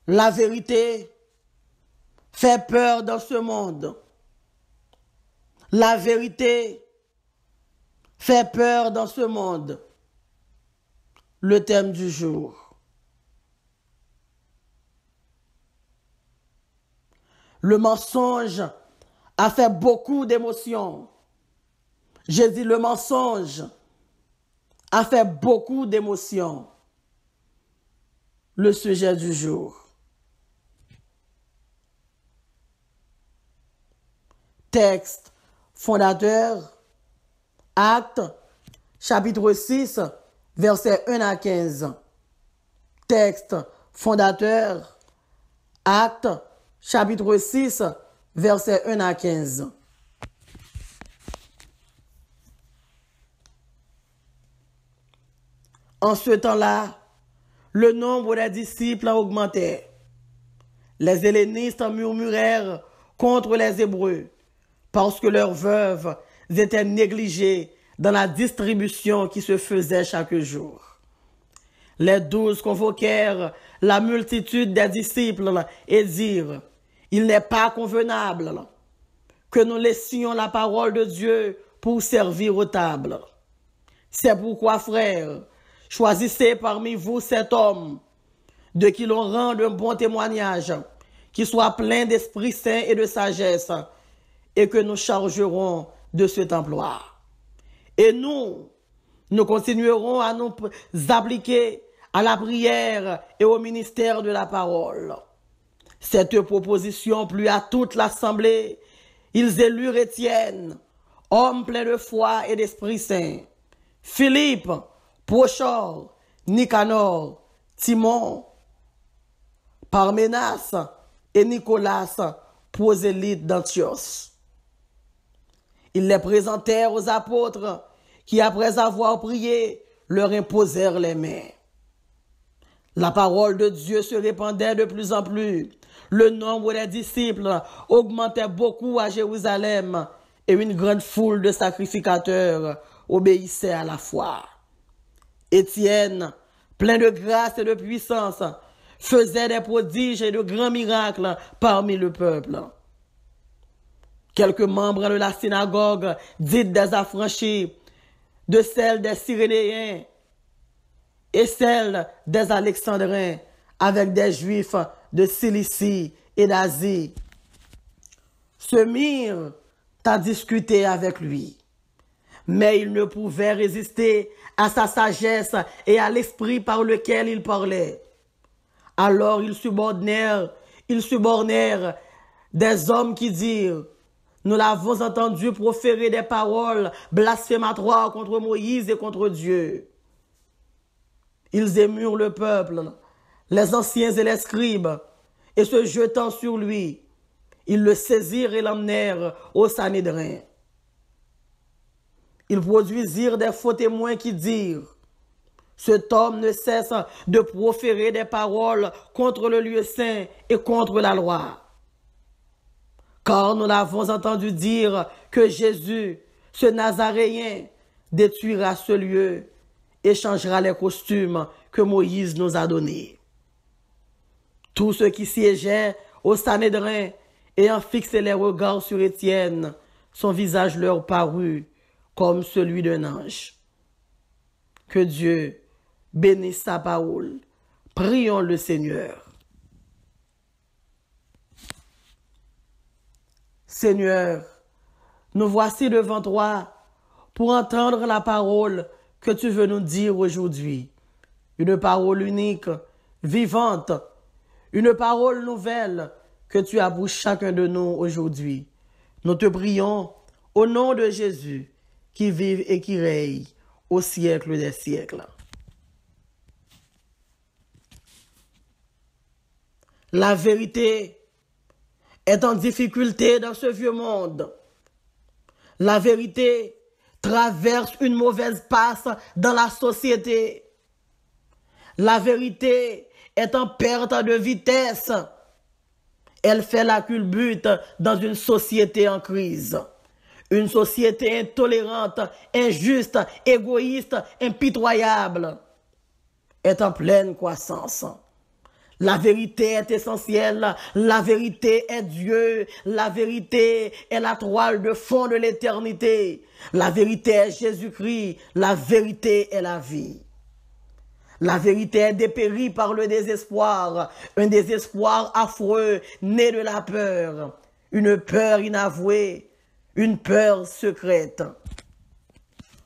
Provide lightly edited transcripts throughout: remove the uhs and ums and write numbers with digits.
La vérité fait peur dans ce monde. La vérité fait peur dans ce monde. Le thème du jour. Le mensonge a fait beaucoup d'émotions. J'ai dit le mensonge a fait beaucoup d'émotions. Le sujet du jour. Texte fondateur, Actes, chapitre 6, versets 1 à 15. Texte fondateur, Actes, chapitre 6, versets 1 à 15. En ce temps-là, le nombre des disciples augmentait. Les hellénistes murmurèrent contre les Hébreux parce que leurs veuves étaient négligées dans la distribution qui se faisait chaque jour. Les 12 convoquèrent la multitude des disciples et dirent: il n'est pas convenable que nous laissions la parole de Dieu pour servir aux tables. C'est pourquoi, frères, choisissez parmi vous 7 hommes de qui l'on rende un bon témoignage, qui soit plein d'Esprit Saint et de sagesse, et que nous chargerons de cet emploi. Et nous continuerons à nous appliquer à la prière et au ministère de la parole. Cette proposition plut à toute l'assemblée. Ils élurent Étienne, homme plein de foi et d'Esprit Saint, Philippe, Prochor, Nicanor, Timon, Parménas et Nicolas, prosélyte d'Antioche. Ils les présentèrent aux apôtres qui, après avoir prié, leur imposèrent les mains. La parole de Dieu se répandait de plus en plus. Le nombre des disciples augmentait beaucoup à Jérusalem et une grande foule de sacrificateurs obéissait à la foi. Étienne, plein de grâce et de puissance, faisait des prodiges et de grands miracles parmi le peuple. Quelques membres de la synagogue, dite des affranchis, de celle des Cyrénéens et celle des Alexandrins, avec des Juifs de Cilicie et d'Asie, se mirent à discuter avec lui. Mais ils ne pouvaient résister à sa sagesse et à l'esprit par lequel il parlait. Alors ils subornèrent des hommes qui dirent: nous l'avons entendu proférer des paroles blasphématoires contre Moïse et contre Dieu. Ils émurent le peuple, les anciens et les scribes, et se jetant sur lui, ils le saisirent et l'emmenèrent au Sanhédrin. Ils produisirent des faux témoins qui dirent: cet homme ne cesse de proférer des paroles contre le lieu saint et contre la loi. Car nous l'avons entendu dire que Jésus, ce Nazaréen, détruira ce lieu et changera les costumes que Moïse nous a donnés. Tous ceux qui siégeaient au Sanhédrin, ayant fixé les regards sur Étienne, son visage leur parut comme celui d'un ange. Que Dieu bénisse sa parole. Prions le Seigneur. Seigneur, nous voici devant toi pour entendre la parole que tu veux nous dire aujourd'hui. Une parole unique, vivante, une parole nouvelle que tu as pour chacun de nous aujourd'hui. Nous te prions au nom de Jésus qui vive et qui règne au siècle des siècles. La vérité est en difficulté dans ce vieux monde. La vérité traverse une mauvaise passe dans la société. La vérité est en perte de vitesse. Elle fait la culbute dans une société en crise. Une société intolérante, injuste, égoïste, impitoyable est en pleine croissance. La vérité est essentielle, la vérité est Dieu, la vérité est la toile de fond de l'éternité, la vérité est Jésus-Christ, la vérité est la vie. La vérité est dépérie par le désespoir, un désespoir affreux, né de la peur, une peur inavouée, une peur secrète.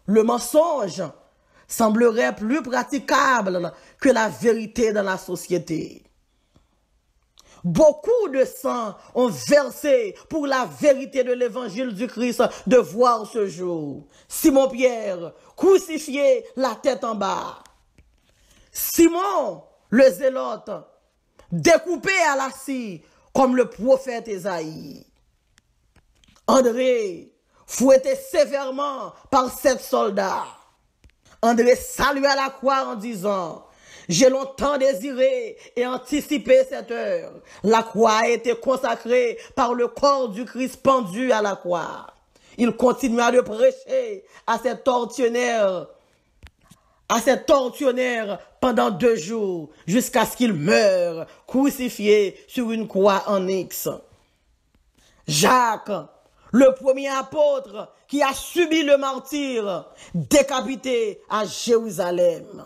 Le mensonge semblerait plus praticable que la vérité dans la société. Beaucoup de sang ont versé pour la vérité de l'évangile du Christ de voir ce jour. Simon-Pierre, crucifié, la tête en bas. Simon, le zélote, découpé à la scie comme le prophète Ésaïe. André, fouetté sévèrement par 7 soldats. André salua la croix en disant: j'ai longtemps désiré et anticipé cette heure. La croix a été consacrée par le corps du Christ pendu à la croix. Il continua de prêcher à ces tortionnaires pendant 2 jours, jusqu'à ce qu'il meure crucifié sur une croix en X. Jacques, le premier apôtre qui a subi le martyre, décapité à Jérusalem.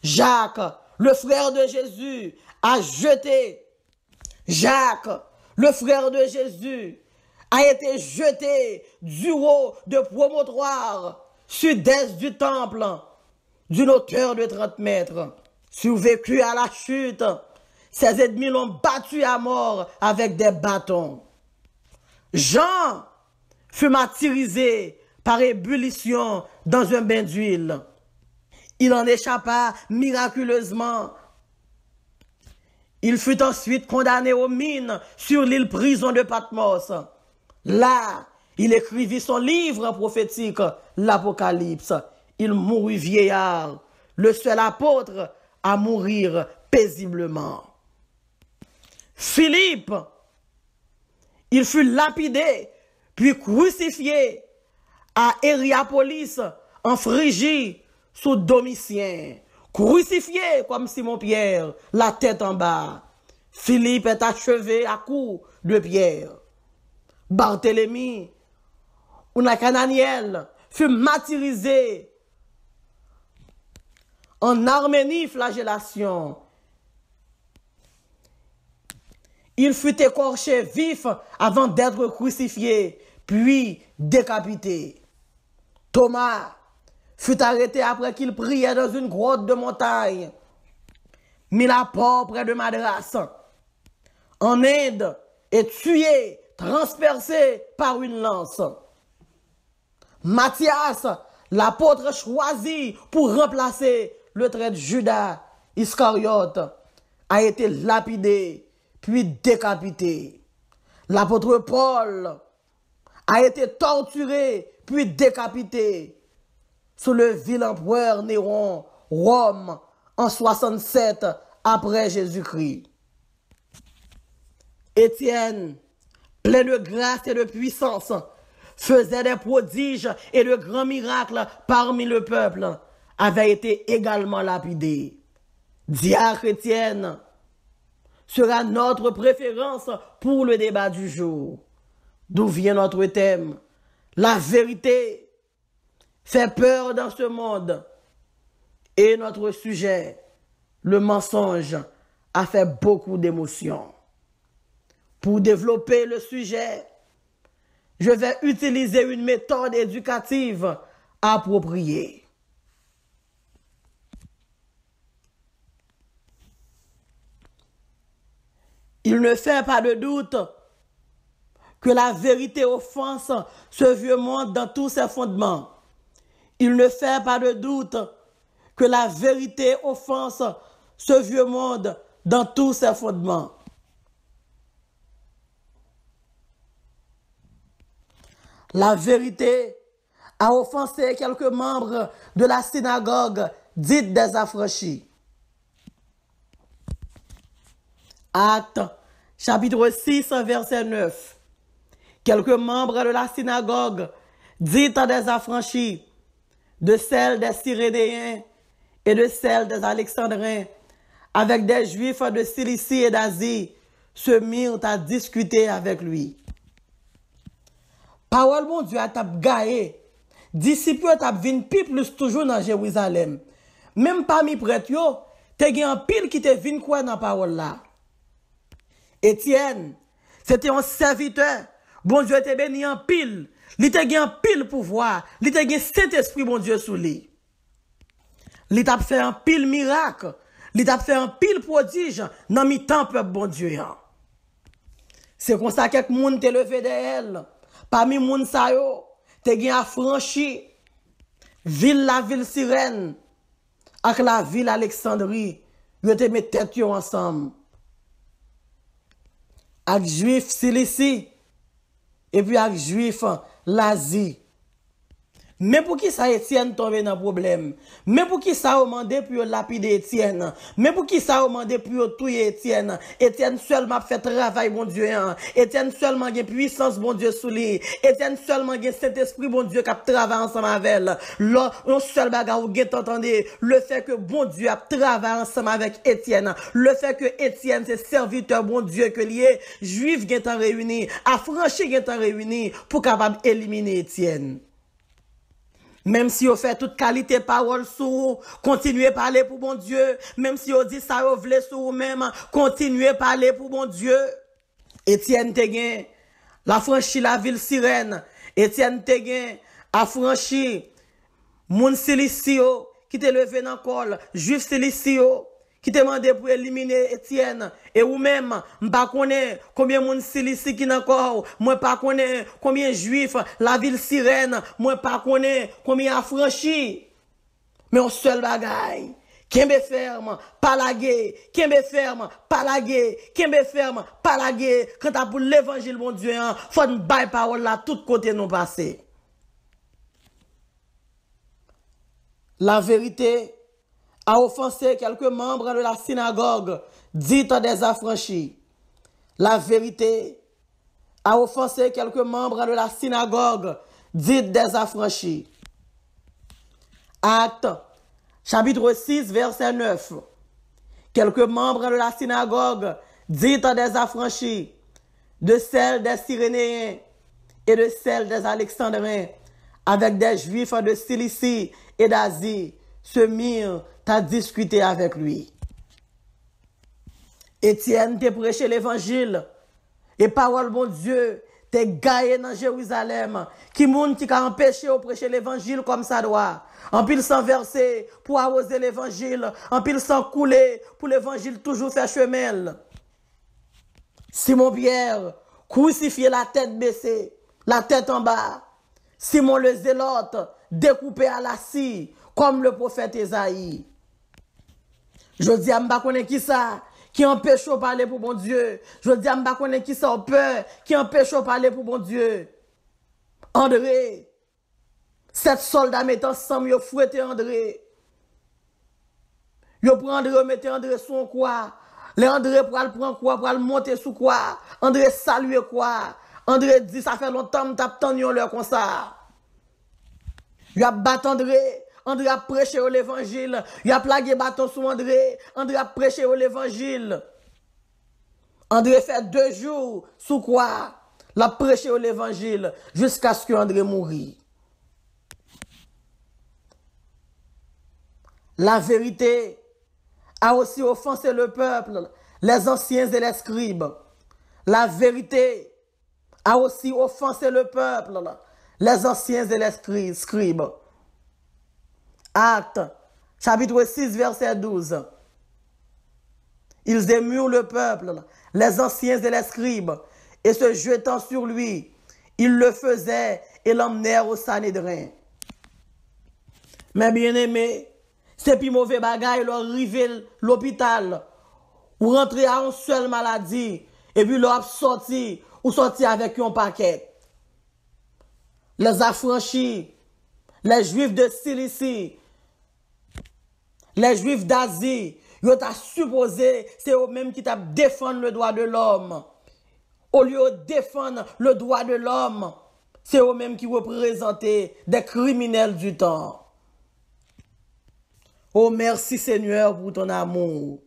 Jacques, le frère de Jésus, a jeté. Jacques, le frère de Jésus, a été jeté du haut de promontoire sud-est du temple, d'une hauteur de 30 mètres. Survécu à la chute, ses ennemis l'ont battu à mort avec des bâtons. Jean fut martyrisé par ébullition dans un bain d'huile. Il en échappa miraculeusement. Il fut ensuite condamné aux mines sur l'île prison de Patmos. Là, il écrivit son livre prophétique, l'Apocalypse. Il mourut vieillard, le seul apôtre à mourir paisiblement. Philippe, il fut lapidé, puis crucifié à Hiérapolis, en Phrygie, sous Domitien. Crucifié comme Simon-Pierre, la tête en bas. Philippe est achevé à coups de pierre. Barthélemy, ou Nathanaël, fut martyrisé en Arménie, flagellation. Il fut écorché vif avant d'être crucifié, puis décapité. Thomas fut arrêté après qu'il priait dans une grotte de montagne, mis la porte près de Madras, en Inde, et tué, transpercé par une lance. Matthias, l'apôtre choisi pour remplacer le traître Judas Iscariote, a été lapidé, puis décapité. L'apôtre Paul a été torturé, puis décapité sous le vil empereur Néron, Rome, en 67 après Jésus-Christ. Étienne, plein de grâce et de puissance, faisait des prodiges et de grands miracles parmi le peuple, avait été également lapidé. Diacre Étienne sera notre préférence pour le débat du jour. D'où vient notre thème? La vérité fait peur dans ce monde. Et notre sujet, le mensonge, a fait beaucoup d'émotions. Pour développer le sujet, je vais utiliser une méthode éducative appropriée. Il ne fait pas de doute que la vérité offense ce vieux monde dans tous ses fondements. Il ne fait pas de doute que la vérité offense ce vieux monde dans tous ses fondements. La vérité a offensé quelques membres de la synagogue dite des affranchis. Actes, chapitre 6, verset 9. Quelques membres de la synagogue dite des affranchis, de celle des Cyrénéens et de celle des Alexandrins, avec des Juifs de Cilicie et d'Asie, se mirent à discuter avec lui. Parole bon Dieu a tap gaé. Disciples tap vin pi plus toujours dans Jérusalem. Même parmi prêtres yo, te gen un pile qui te vin quoi dans parole là. Étienne, c'était un serviteur. Bon Dieu te béni en pile. Li te gen pile pouvoir. Li te gen Saint-Esprit bon Dieu sous lui. Li t'a fait un pile miracle. Li t'a fait un pile prodige dans mi temps peuple bon Dieu. C'est comme ça que moun te levé de elle. Parmi moun sa yo, te gen affranchi la ville Sirène avec la ville Alexandrie. Yo te met tête yo ensemble. Avec juif Cilicie et puis avec juif l'Asie. Mais pour qui ça Étienne tombe dans problème? Mais pour qui ça demandé pour lapider Étienne? Mais pour qui ça demandé pour tuer Étienne? Étienne seulement fait travail bon Dieu. Étienne seulement a puissance bon Dieu sous lui. Étienne seulement a Saint-Esprit bon Dieu qui travaille ensemble avec elle. Là, un seul bagage ou entendez le fait que bon Dieu a travaillé ensemble avec Étienne. Le fait que Étienne c'est serviteur bon Dieu que lié juif qui est réuni, affranchi qui est réuni pour capable éliminer Étienne. Même si vous fait toute qualité parole sur vous, continuez à parler pour bon Dieu. Même si vous dit ça, vous voulez sur vous-même, continuez à parler pour bon Dieu. Étienne Téguin, la franchi la ville Sirène. Étienne Téguin, a franchi moun Cilicio, qui te levé dans le col, juif Cilicio, qui te demandé pour éliminer Étienne. Et ou même, m'pa connaît combien moun Cilicie qui n'a corps, moi pas connaît combien juifs, la ville Sirène, moi pas connaît combien affranchi. Mais on seul bagaille. Kembe ferme, pas laguer, kembe ferme, pas laguer, kembe ferme, pas laguer. Quand t'as pour l'évangile, mon Dieu, faut une baille parole là, tout côté nous passer. La vérité a offensé quelques membres de la synagogue, dite des affranchis. La vérité a offensé quelques membres de la synagogue, dite des affranchis. Acte, chapitre 6, verset 9. Quelques membres de la synagogue, dite des affranchis, de celle des Cyrénéens et de celle des Alexandrins, avec des Juifs de Cilicie et d'Asie, se mirent à discuter avec lui. Étienne te prêché l'évangile et parole bon Dieu te gaillé dans Jérusalem qui moun qui a empêché de prêcher l'évangile comme ça doit. En pile sans verser pour arroser l'évangile, en pile sans couler pour l'évangile toujours faire chemin. Simon Pierre crucifié la tête baissée, la tête en bas. Simon le zélote découpé à la scie comme le prophète Esaïe. Je dis à m'ba connaît qui ça qui empêche de parler pour bon Dieu. Je dis à m'ba connaît qui ça peur qui empêche de parler pour bon Dieu. André, 7 soldats mettant ensemble, yo fouetté André. Yo prend André, mettez André sur quoi? Les André pour le prendre quoi? Pour le monter sous quoi? André saluer quoi? André dit ça fait longtemps que t'as attendu l'heure comme ça. Yo a battu André. André a prêché l'évangile. Il a plagué bâton sur André. André a prêché l'évangile. André fait 2 jours sous quoi? La prêché l'évangile jusqu'à ce que André mourit. La vérité a aussi offensé le peuple, les anciens et les scribes. La vérité a aussi offensé le peuple, les anciens et les scribes. Acte, chapitre 6, verset 12. Ils émurent le peuple, les anciens et les scribes, et se jetant sur lui, ils le faisaient et l'emmenèrent au Sanhédrin. Mais bien aimé, c'est plus mauvais bagaille, leur arriver l'hôpital, ou rentrer à une seule maladie, et puis leur sorti, ou sortir avec un paquet. Les affranchis, les juifs de Cilicie, les juifs d'Asie, ils ont supposé, c'est eux-mêmes qui défendent le droit de l'homme. Au lieu de défendre le droit de l'homme, c'est eux-mêmes qui représentent des criminels du temps. Oh, merci Seigneur pour ton amour.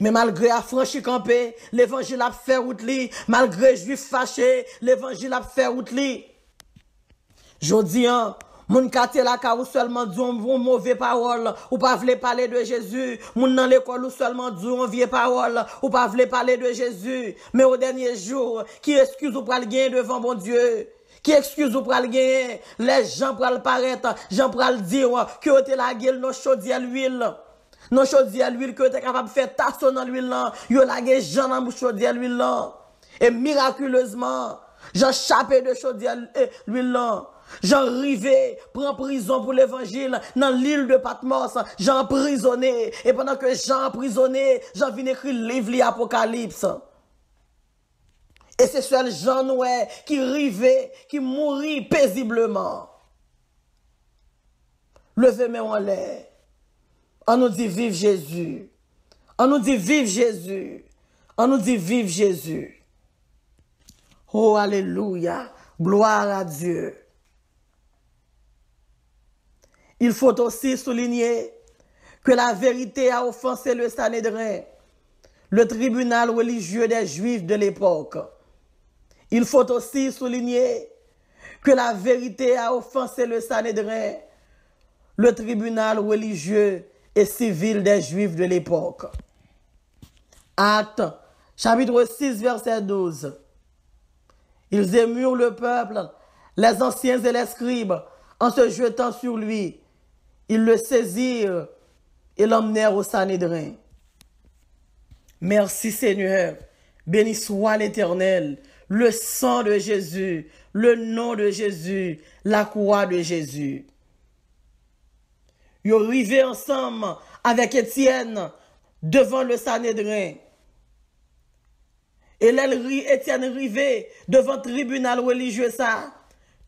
Mais malgré affranchi campé, l'évangile a fait route li. Malgré juif fâché, l'évangile a fait route li. Jodi an, moun kate la ka ou seulement dit on mauvais parole, ou pas vle parler de Jésus. Moun dans l'école ou seulement dit on vieille parole, ou pas vle parler de Jésus. Mais au dernier jour, qui excuse ou pral gagner devant bon Dieu? Qui excuse ou pral gagner? Les gens pral paraître, gens pral dire que vous te la gueule non chaudière l'huile. Non chaudière l'huile que vous êtes capable de faire tasson dans l'huile là. Yo la gueule gens dans chaudière l'huile là. Et miraculeusement, j'en chapé de chaudière l'huile là. J'en rivé, prends prison pour l'évangile dans l'île de Patmos, j'en emprisonné. Et pendant que j'en emprisonné, j'en viens écrire le livre l'Apocalypse. Et c'est seul Jean Noué qui rivé, qui mourit paisiblement. Levez-moi en l'air. On nous dit vive Jésus. On nous dit vive Jésus. On nous dit vive Jésus. Oh, alléluia. Gloire à Dieu. Il faut aussi souligner que la vérité a offensé le Sanhédrin, le tribunal religieux des Juifs de l'époque. Il faut aussi souligner que la vérité a offensé le Sanhédrin, le tribunal religieux et civil des Juifs de l'époque. Actes, chapitre 6, verset 12. Ils émurent le peuple, les anciens et les scribes, en se jetant sur lui. Ils le saisirent et l'emmenèrent au Sanhédrin. Merci Seigneur, béni soit l'Éternel, le sang de Jésus, le nom de Jésus, la croix de Jésus. Ils arrivaient ensemble avec Étienne devant le Sanhédrin. Et Étienne arrivé devant le tribunal religieux ça.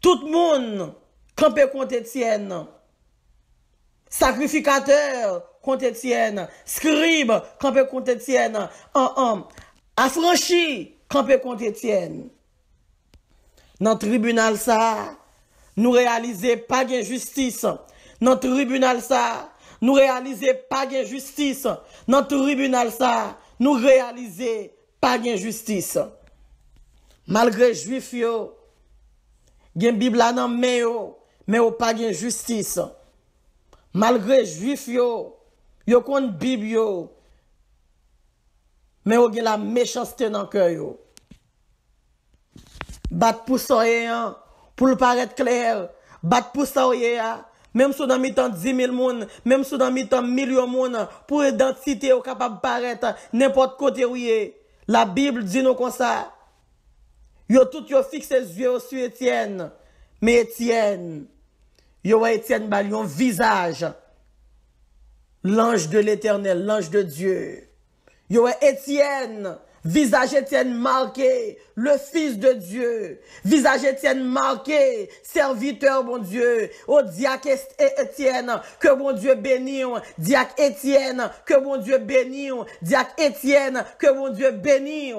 Tout le monde campait contre Étienne. Sacrificateur contre Étienne. Scribe campait contre Étienne. Affranchi campait contre Étienne. Dans le tribunal ça, nous réalisons pas de justice. Dans le tribunal ça, nous réalisons pas de justice. Dans le tribunal ça, nous réalisons pas de justice. Malgré juif yo, gen Bible nan men yo, mais yo pas de justice. Malgré juif yo, yo kon Bible yo, mais yo gen la méchanceté dans cœur yo. Bat pour soyen pour le paraître clair, bat pour soyen même si dans mi-temps 10 000 moun, même si dans mi-temps millions moun, pour identité ou capable paraître n'importe côté où est. La Bible dit nous comme ça. Yo tout yo fixe les yeux sur Étienne, mais Étienne, yo Étienne ba yon visage. L'ange de l'Éternel, l'ange de Dieu. Yo Étienne, visage Étienne marqué, le Fils de Dieu. Visage Étienne marqué, serviteur bon Dieu. Au diacre Étienne, que bon Dieu bénisse. Diacre Étienne, que bon Dieu bénisse. Diacre Étienne, que bon Dieu bénisse.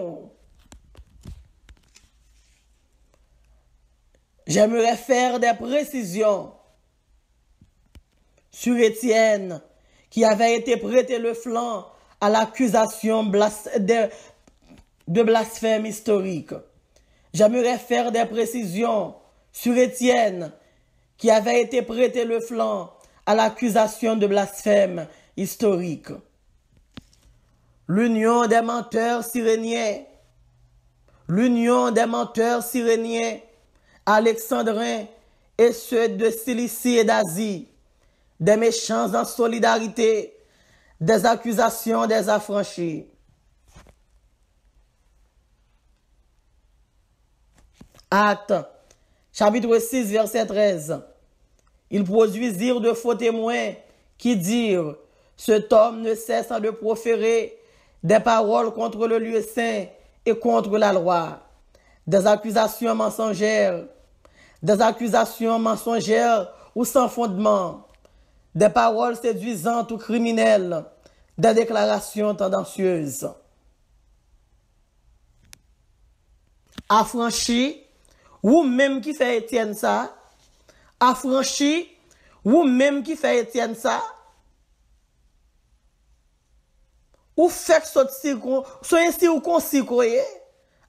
J'aimerais faire des précisions sur Étienne qui avait été prêté le flanc à l'accusation de blasphème historique. J'aimerais faire des précisions sur Étienne qui avait été prêté le flanc à l'accusation de blasphème historique. L'union des menteurs cyréniens, alexandrins et ceux de Cilicie et d'Asie, des méchants en solidarité, des accusations des affranchis. Actes, chapitre 6, verset 13. Ils produisirent de faux témoins qui dirent, cet homme ne cesse de proférer des paroles contre le lieu saint et contre la loi, des accusations mensongères ou sans fondement, des paroles séduisantes ou criminelles, des déclarations tendancieuses. Affranchi, ou même qui fait Étienne ça, affranchi, ou même qui fait Étienne ça, ou fait sortir, soit ainsi ou concis,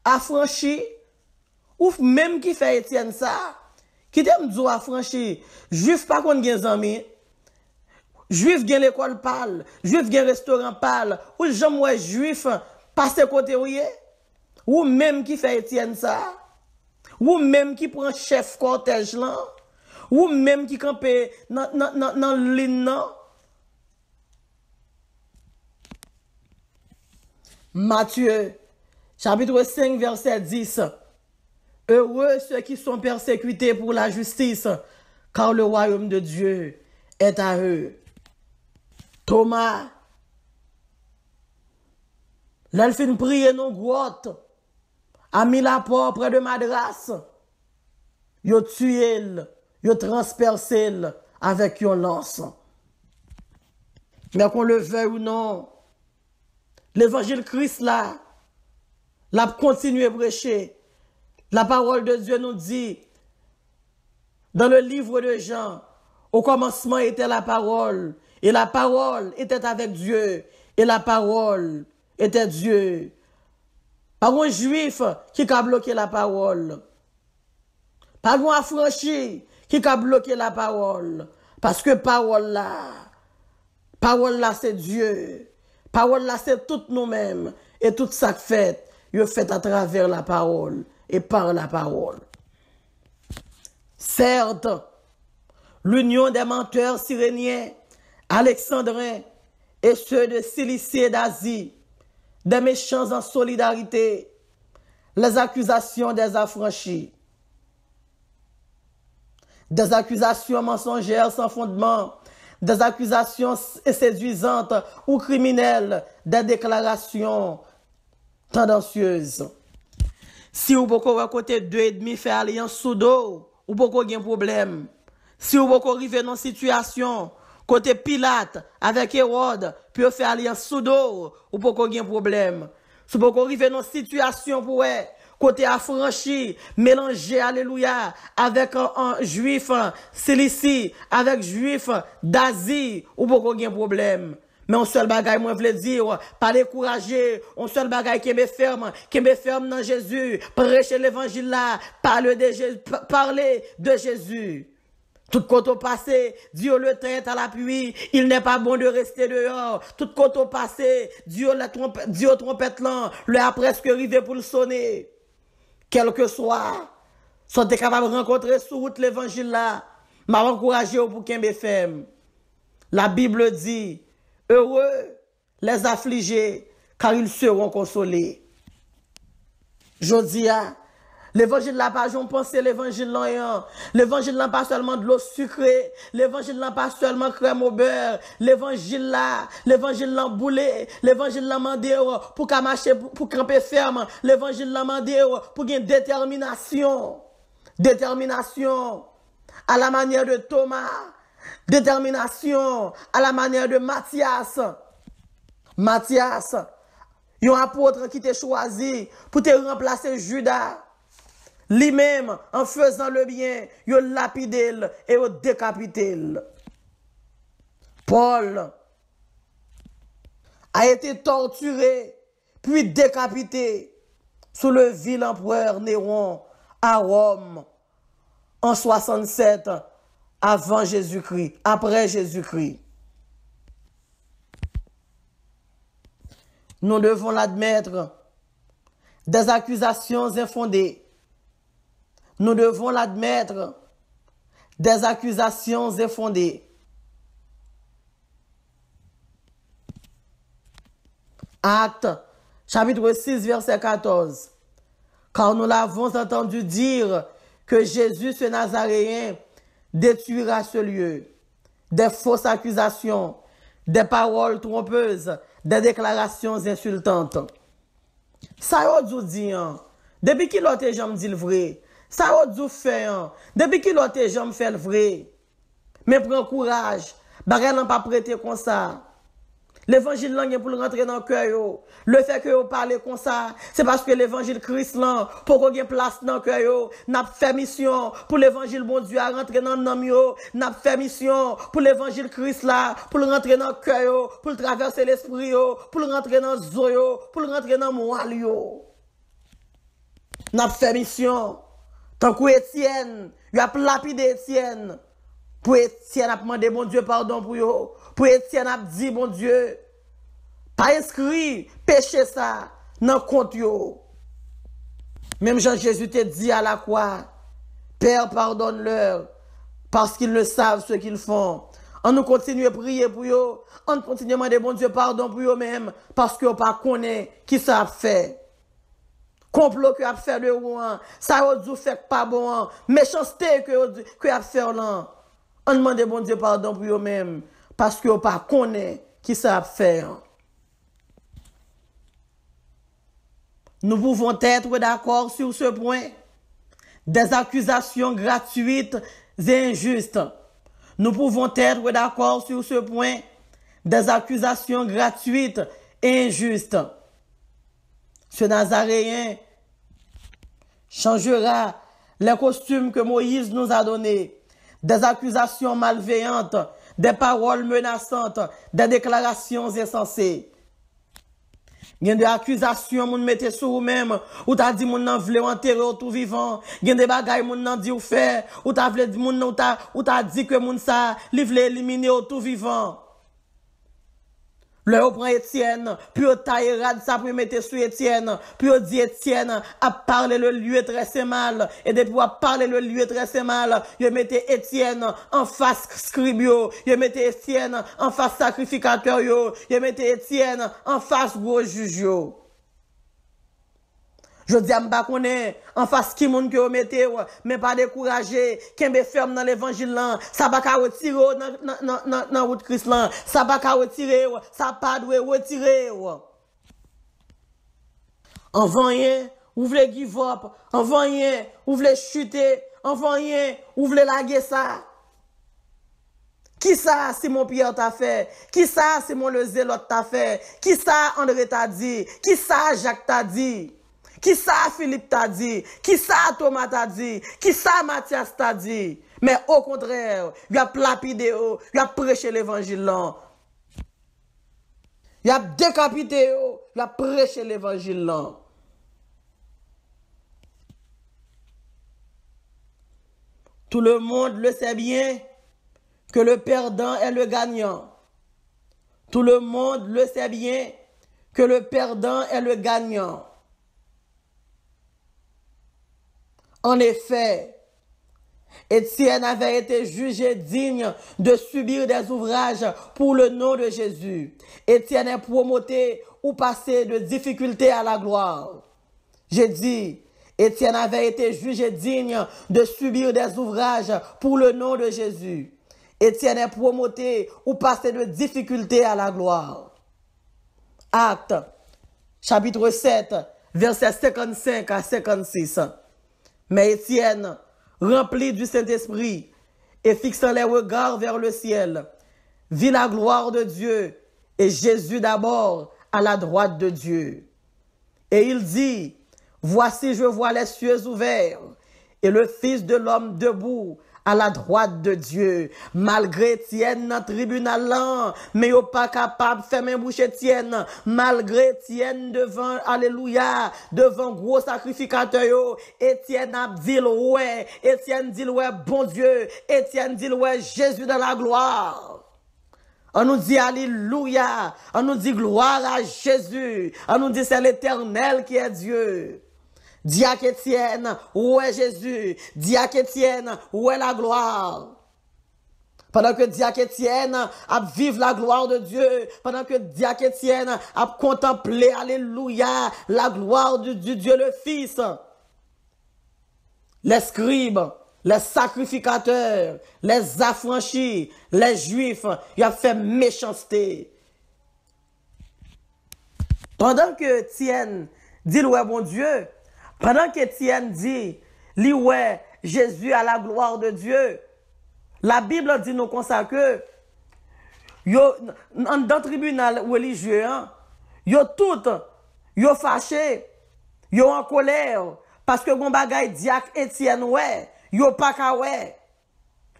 affranchi, ou même qui fait Étienne ça, qui t'aime dire affranchi, juif pas qu'on gen zami, juif gen l'école parle, juif gen restaurant parle, ou j'aime ouais juif passe côté ou même qui fait Étienne ça, ou même qui prend chef cortège là, ou même qui campe dans ligne là. Matthieu, chapitre 5, verset 10. Heureux ceux qui sont persécutés pour la justice, car le royaume de Dieu est à eux. Thomas, l'elfine prier non grotte, a mis la porte près de Madras, yo tué, yo transpercé avec une lance. Mais qu'on le veuille ou non, l'évangile Christ là, l'a continué à prêcher. La parole de Dieu nous dit, dans le livre de Jean, au commencement était la parole, et la parole était avec Dieu, et la parole était Dieu. Pas un juif qui a bloqué la parole. Pas un affranchi qui a bloqué la parole. Parce que parole là c'est Dieu. Parole là c'est tout nous-mêmes. Et tout ça fait, il fait à travers la parole et par la parole. Certes, l'union des menteurs cyréniens, alexandrins et ceux de Cilicie et d'Asie, des méchants en solidarité, les accusations des affranchis, des accusations mensongères sans fondement, des accusations séduisantes ou criminelles, des déclarations tendancieuses. Si vous pouvez côté 2,5 faire alliance sous dos, ou pouvez un problème. Si vous pouvez arriver dans une situation côté Pilate avec Hérode, puis faire alliance sous dos, ou pouvez un problème. Si vous pouvez arriver dans une situation pour côté affranchi, mélanger, alléluia, avec un juif Cilicie, avec juif d'Asie, ou pouvez un problème. Mais un seul bagay, moi, je veux dire, pas décourager, un seul bagay qui me ferme dans Jésus, prêcher l'évangile là, parler de Jésus. Tout côté passé, Dieu le traite à l'appui, il n'est pas bon de rester dehors. Tout côté passé, Dieu trompette là, le a presque arrivé pour le sonner. Quel que soit, soyez capable de rencontrer sur route l'évangile là, m'a encouragé pour qu'il me ferme. La Bible dit, heureux les affligés, car ils seront consolés. Jodia, l'évangile n'a pas j'en pensé l'évangile là, l'évangile n'a pas seulement de l'eau sucrée, l'évangile n'a pas seulement crème au beurre, l'évangile là boulé, l'évangile là mandé pour qu'à marcher pour camper ferme, l'évangile là mandé pour une détermination à la manière de Thomas. Détermination à la manière de Matthias. Matthias, un apôtre qui t'a choisi pour te remplacer Judas. Lui-même, en faisant le bien, il lapidé et il décapité. Paul a été torturé, puis décapité sous le vil empereur Néron à Rome en 67. Avant Jésus-Christ, après Jésus-Christ. Nous devons l'admettre. Des accusations infondées. Nous devons l'admettre. Des accusations infondées. Actes, chapitre 6, verset 14. Car nous l'avons entendu dire que Jésus, ce Nazaréen, détruira ce lieu. Des fausses accusations, des paroles trompeuses, des déclarations insultantes. Ça y a dit, depuis qu'il a gens dit le vrai, ça y a dit fait, depuis qu'il a gens fait le vrai. Mais prends courage, bagay n'a pas prêté comme ça. L'évangile là pour rentrer dans le cœur. Le fait que vous parlez comme ça, c'est parce que l'évangile Christ là, pour qu'on ait place dans le cœur, n'a fait mission pour l'évangile bon Dieu à rentrer dans le nom, n'a fait mission pour l'évangile Christ là, pour rentrer dans le cœur, pour traverser l'esprit, pour rentrer dans le zoyo, pour rentrer dans le moelle. N'a fait mission. Tant que Étienne, il a lapidé Étienne. Pour Étienne a demandé bon Dieu pardon pour yo. Pour Étienne a dit bon Dieu, pas inscrit péché ça dans compte yo. Même Jean-Jésus te dit à la croix, Père pardonne-leur parce qu'ils ne savent ce qu'ils font. On nous continue à prier pour eux, on continue à demander bon Dieu pardon pour eux même parce que pas connaît qui ça a fait. Complot que a fait de Rouen, ça a dû fait pas bon, méchanceté que a fait là. On demande bon Dieu pardon pour eux même parce que pas connaît qui ça a fait. Nous pouvons être d'accord sur ce point. Des accusations gratuites et injustes. Nous pouvons être d'accord sur ce point. Des accusations gratuites et injustes. Ce Nazaréen changera les costumes que Moïse nous a donnés. Des accusations malveillantes, des paroles menaçantes, des déclarations insensées. Il y a des accusations moun mette sur vous-même, ou t'as dit moun nan vle enterrer tout vivant. Il y a des bagailles moun nan dit ou fait, ou t'as vle moun ou t'as dit que moun sa li vle éliminer tout vivant. Le on prend Étienne, puis on taille rad ça pour mettre sur Étienne, puis on dit Étienne a parlé le lieu très mal, et depuis on parler le lieu très mal, il mettait Étienne en face scribio, il mettait Étienne en face sacrificateur yo, il mettait Étienne en face gros juge yo. Je dis à m'ba connaît en face qui moun que vous mettez mais pas décourager kembe ferme dans l'évangile là ça pas ka retirer dans route Christ là ça pas ka retirer ça pas doit retirer en voyant ou voulez give up en voyant ou voulez chuter en voyant ou voulez larguer ça. Qui ça Simon Pierre t'a fait? Qui ça Simon le Zélote t'a fait? Qui ça André t'a dit? Qui ça Jacques t'a dit? Qui ça Philippe t'a dit? Qui ça Thomas t'a dit? Qui ça Matthias t'a dit? Mais au contraire, il a lapidé, il a prêché l'évangile là. Il a décapité, il a prêché l'évangile là. Tout le monde le sait bien que le perdant est le gagnant. Tout le monde le sait bien que le perdant est le gagnant. En effet, Étienne avait été jugé digne de subir des ouvrages pour le nom de Jésus. Étienne est promoté ou passé de difficulté à la gloire. J'ai dit, Étienne avait été jugé digne de subir des ouvrages pour le nom de Jésus. Étienne est promoté ou passé de difficulté à la gloire. Actes, chapitre 7, versets 55 à 56. Mais Étienne, rempli du Saint-Esprit et fixant les regards vers le ciel, vit la gloire de Dieu et Jésus d'abord à la droite de Dieu. Et il dit, voici je vois les cieux ouverts et le Fils de l'homme debout à la droite de Dieu. Malgré Étienne dans le tribunal là, mais yo pas capable de fermer bouche Étienne. Malgré Étienne devant, alléluia, devant gros sacrificateur yo, Étienne a dit ouais, Étienne dit ouais, bon Dieu, Étienne dit ouais, Jésus dans la gloire. On nous dit alléluia, on nous dit gloire à Jésus, on nous dit c'est l'Éternel qui est Dieu. Dis à Étienne, où est Jésus? Dis à Étienne, où est la gloire? Pendant que dis à Étienne a vivre la gloire de Dieu, pendant que dis à Étienne a contempler, alléluia, la gloire du Dieu le Fils. Les scribes, les sacrificateurs, les affranchis, les juifs, ils ont fait méchanceté. Pendant que Étienne dit, ouais, bon Dieu, pendant qu'Étienne dit, li ouais, Jésus à la gloire de Dieu, la Bible dit nous comme ça que dans le tribunal religieux, hein, yo tout, yo fâché, yo en colère, parce que gon bagay diak Etienne ouais, yo pas ka ouais,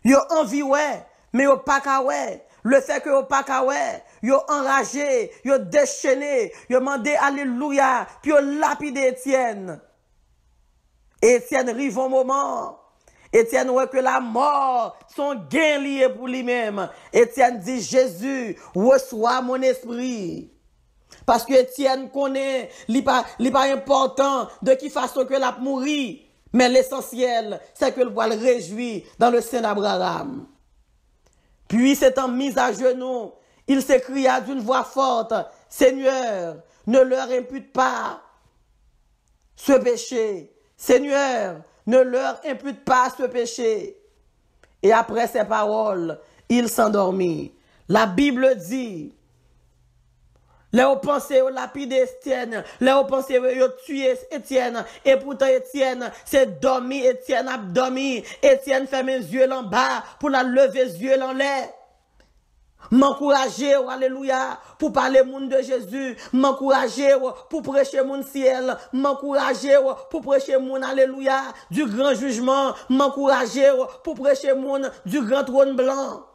yo envie ouais, mais yo pas ka ouais. Le fait que yo pas ka ouais, yo enragé, yo déchaîné, yo mandé alléluia, puis yo lapide Etienne. Etienne rive au moment. Etienne voit que la mort sont gain lié pour lui-même. Etienne dit Jésus, reçois mon esprit. Parce que Etienne connaît, il pas important de qui façon que l'a mourir. Mais l'essentiel, c'est que le voit le réjouir dans le sein d'Abraham. Puis s'étant mis à genoux, il s'écria d'une voix forte, Seigneur, ne leur impute pas ce péché. Seigneur, ne leur impute pas ce péché. Et après ces paroles, il s'endormit. La Bible dit, les ont pensé au lapide Étienne, les ont pensé au tué Étienne, et pourtant Étienne, c'est dormi, Étienne a dormi, Étienne ferme les yeux en bas pour la lever les yeux en l'air. M'encourager, alléluia, pour parler monde de Jésus, m'encourager pour prêcher mon ciel, m'encourager pour prêcher mon alléluia du grand jugement, m'encourager pour prêcher mon du grand trône blanc.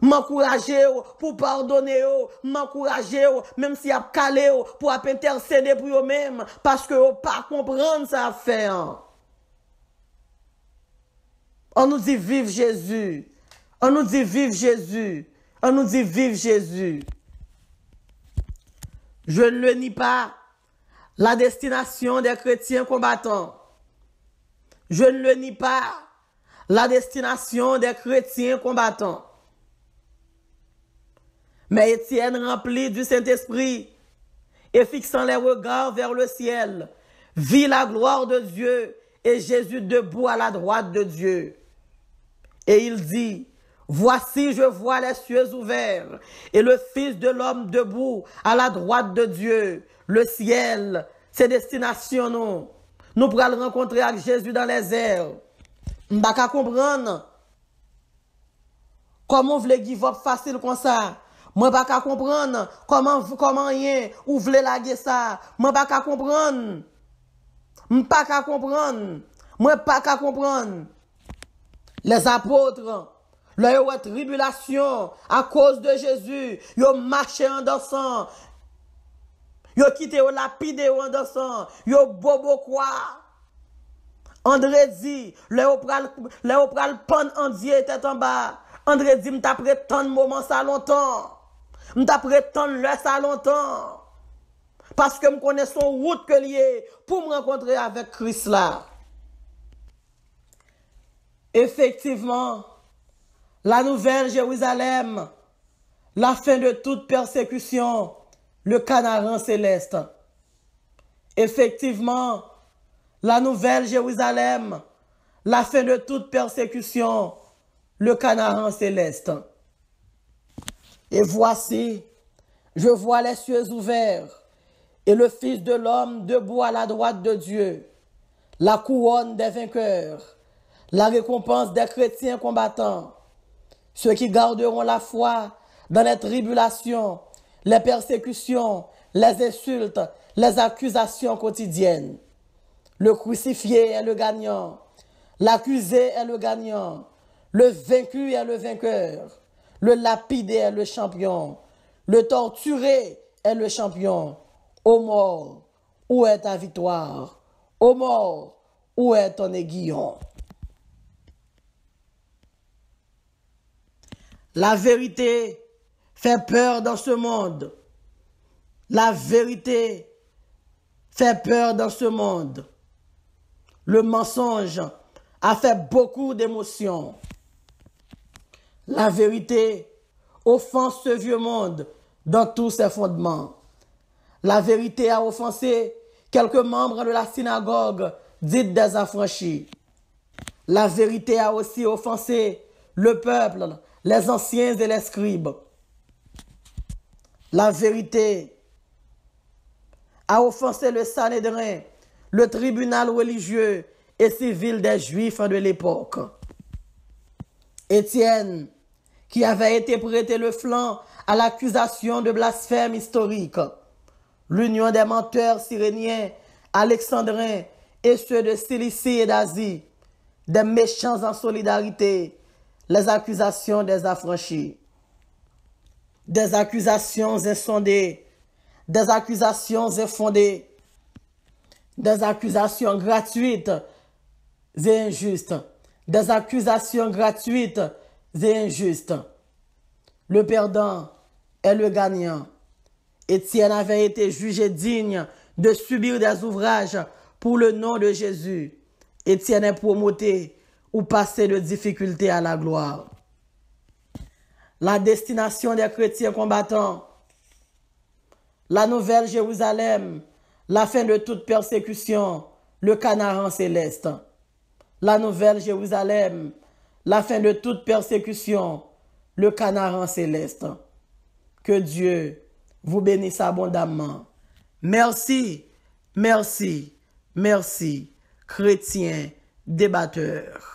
M'encourager pour pardonner, m'encourager même si y a calé pour intercéder pour eux-mêmes parce que pas comprendre ça faire. On nous dit vive Jésus. On nous dit vive Jésus. On nous dit vive Jésus. Je ne le nie pas. La destination des chrétiens combattants. Je ne le nie pas. La destination des chrétiens combattants. Mais Étienne, rempli du Saint-Esprit et fixant les regards vers le ciel, vit la gloire de Dieu et Jésus debout à la droite de Dieu. Et il dit, voici je vois les cieux ouverts et le Fils de l'homme debout à la droite de Dieu. Le ciel, c'est destination non. Nous pourrons le rencontrer avec Jésus dans les airs. On va comprendre comment vous voulez give up facile comme ça. Moi pas qu'à comprendre comment rien ou voulez laguer ça. Moi pas qu'à comprendre. Pas qu'à comprendre. Moi pas qu'à comprendre. Les apôtres, leur tribulation à cause de Jésus, ils ont marché en dansant. Ils ont quitté au lapide en dansant. Ils ont bobo quoi. André dit, leur pral pan en Dieu tête en bas. André dit, m't'a prêt tant de moments ça longtemps. M't'a prêt tant le ça longtemps. Parce que me connais son route que lié pour me rencontrer avec Christ là. Effectivement, la nouvelle Jérusalem, la fin de toute persécution, le Canaan céleste. Effectivement, la nouvelle Jérusalem, la fin de toute persécution, le Canaan céleste. Et voici, je vois les cieux ouverts et le Fils de l'homme debout à la droite de Dieu, la couronne des vainqueurs, la récompense des chrétiens combattants, ceux qui garderont la foi dans les tribulations, les persécutions, les insultes, les accusations quotidiennes. Le crucifié est le gagnant, l'accusé est le gagnant, le vaincu est le vainqueur, le lapidé est le champion, le torturé est le champion. Ô mort, où est ta victoire? Ô mort, où est ton aiguillon? La vérité fait peur dans ce monde. La vérité fait peur dans ce monde. Le mensonge a fait beaucoup d'émotions. La vérité offense ce vieux monde dans tous ses fondements. La vérité a offensé quelques membres de la synagogue dite des affranchis. La vérité a aussi offensé le peuple, les anciens et les scribes. La vérité a offensé le Sanhédrin, le tribunal religieux et civil des Juifs de l'époque. Étienne, qui avait été prêté le flanc à l'accusation de blasphème historique. L'union des menteurs cyréniens, alexandrins et ceux de Cilicie et d'Asie, des méchants en solidarité, les accusations des affranchis, des accusations insondées, des accusations infondées, des accusations gratuites et injustes, des accusations gratuites et injustes. Le perdant est le gagnant. Étienne avait été jugé digne de subir des ouvrages pour le nom de Jésus. Étienne est promoté ou passé de difficulté à la gloire. La destination des chrétiens combattants, la nouvelle Jérusalem, la fin de toute persécution, le Canaan céleste. La nouvelle Jérusalem, la fin de toute persécution, le Canaan céleste. Que Dieu vous bénisse abondamment. Merci, merci, merci, chrétiens débatteurs.